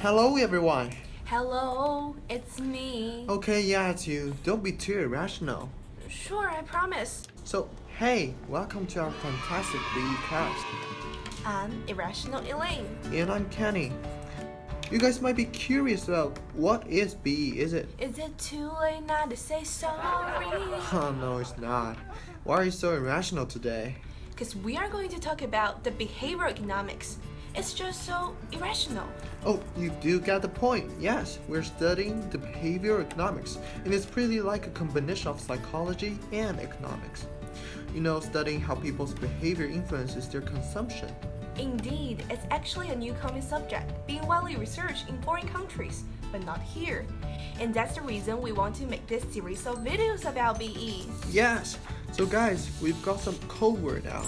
Hello everyone. Hello, it's me. Okay, yeah, it's you. Don't be too irrational. Sure, I promise. So, hey, welcome to our fantastic BE cast. I'm Irrational Elaine. And I'm Kenny. You guys might be curious about what is BE, is it? Is it too late now to say sorry? Oh no, it's not. Why are you so irrational today? Because we are going to talk about the behavioral economics. It's just so irrational. Oh, you do get the point. Yes, we're studying the behavioral economics, and it's pretty like a combination of psychology and economics. You know, studying how people's behavior influences their consumption. Indeed, it's actually a newcomer subject, being widely researched in foreign countries, but not here. And that's the reason we want to make this series of videos about BE. Yes, so guys, we've got some code word now.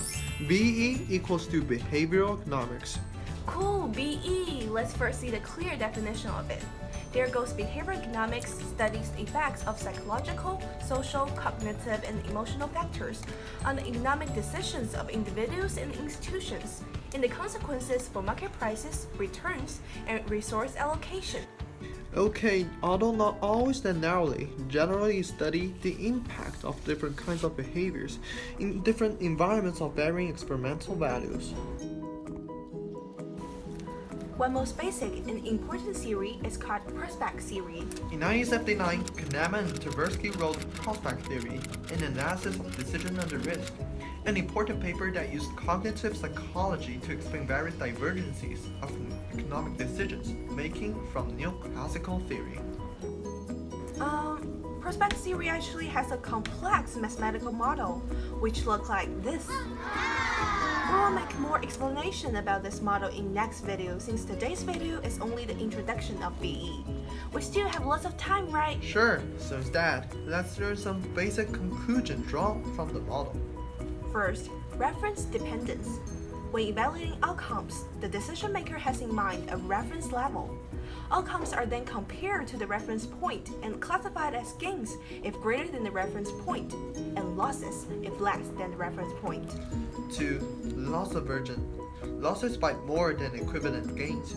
BE equals to behavioral economics. Cool, BE. Let's first see the clear definition of it. There goes behavioral economics studies the effects of psychological, social, cognitive, and emotional factors on the economic decisions of individuals and institutions, and the consequences for market prices, returns, and resource allocation. Okay, although not always that narrowly, generally you study the impact of different kinds of behaviors in different environments of varying experimental values. One most basic and important theory is called prospect theory. In 1979, Kahneman and Tversky wrote prospect theory, an analysis of decision under risk, an important paper that used cognitive psychology to explain various divergencies of economic decisions making from neoclassical theory. Prospect theory actually has a complex mathematical model, which looks like this. We'll make more explanation about this model in next video, since today's video is only the introduction of BE. We still have lots of time, right? Sure, so instead, let's learn some basic conclusions drawn from the model. First, reference dependence. When evaluating outcomes, the decision maker has in mind a reference level. Outcomes are then compared to the reference point and classified as gains if greater than the reference point, and losses if less than the reference point. 2. Loss aversion. Losses by more than equivalent gains.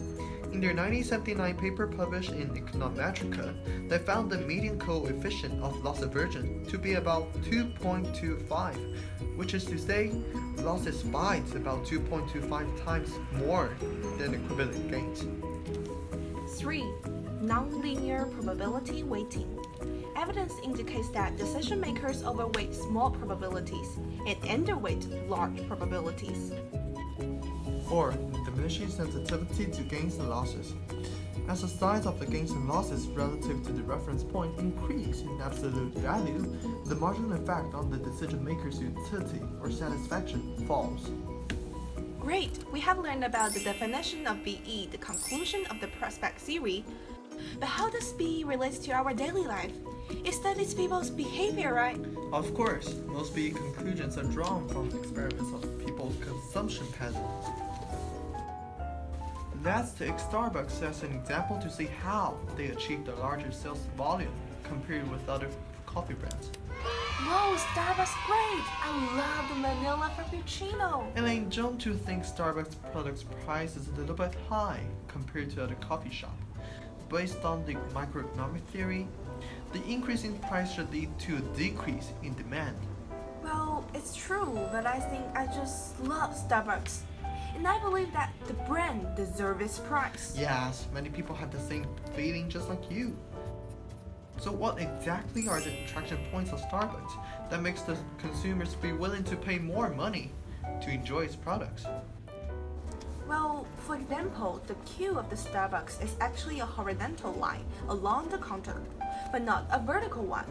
In their 1979 paper published in Econometrica, they found the median coefficient of loss aversion to be about 2.25, which is to say, losses by about 2.25 times more than equivalent gains. 3. Nonlinear probability weighting. Evidence indicates that decision makers overweight small probabilities and underweight large probabilities. 4. Diminishing sensitivity to gains and losses. As the size of the gains and losses relative to the reference point increase in absolute value, the marginal effect on the decision maker's utility or satisfaction falls. Great! We have learned about the definition of BE, the conclusion of the prospect theory. But how does BE relate to our daily life? It studies people's behavior, right? Of course, most BE conclusions are drawn from experiments of people's consumption patterns. Let's take Starbucks as an example to see how they achieved a larger sales volume compared with other coffee brands. Whoa, Starbucks great! I love the vanilla frappuccino. Elaine, don't you think Starbucks products price is a little bit high compared to other coffee shops? Based on the microeconomic theory, the increase in price should lead to a decrease in demand. Well, it's true, but I think I just love Starbucks. And I believe that the brand deserves its price. Yes, many people have the same feeling just like you. So what exactly are the attraction points of Starbucks that makes the consumers be willing to pay more money to enjoy its products? Well, for example, the queue of the Starbucks is actually a horizontal line along the counter, but not a vertical one.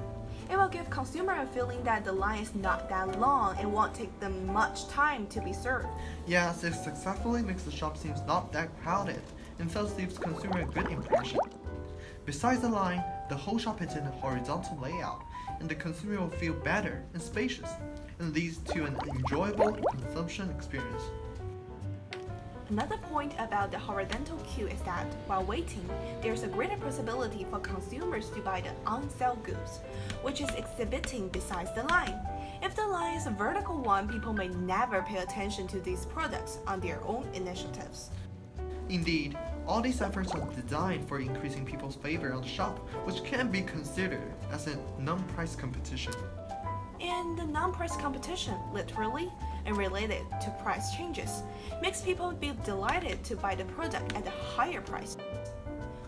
It will give consumer a feeling that the line is not that long and won't take them much time to be served. Yes, it successfully makes the shop seem not that crowded and thus leaves consumer a good impression. Besides the line, the whole shop is in a horizontal layout, and the consumer will feel better and spacious, and leads to an enjoyable consumption experience. Another point about the horizontal queue is that while waiting, there's a greater possibility for consumers to buy the on-sale goods, which is exhibiting besides the line. If the line is a vertical one, people may never pay attention to these products on their own initiatives. Indeed, all these efforts are designed for increasing people's favor on the shop, which can be considered as a non-price competition. And the non-price competition, literally and related to price changes, makes people be delighted to buy the product at a higher price.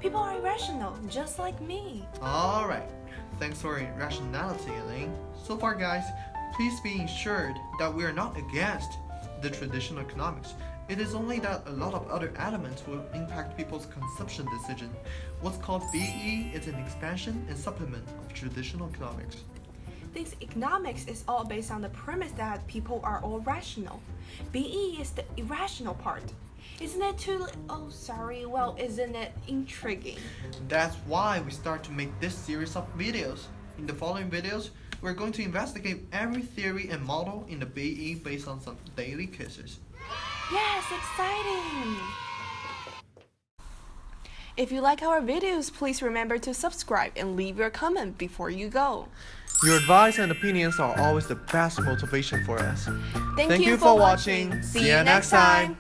People are irrational, just like me. Alright, thanks for your rationality, Elaine. So far, guys, please be assured that we are not against the traditional economics. It is only that a lot of other elements will impact people's consumption decision. What's called BE is an expansion and supplement of traditional economics. This economics is all based on the premise that people are all rational. BE is the irrational part. Isn't it isn't it intriguing? That's why we start to make this series of videos. In the following videos, we're going to investigate every theory and model in the BE based on some daily cases. Yes, exciting! If you like our videos, please remember to subscribe and leave your comment before you go. Your advice and opinions are always the best motivation for us. Thank you for watching. See you next time.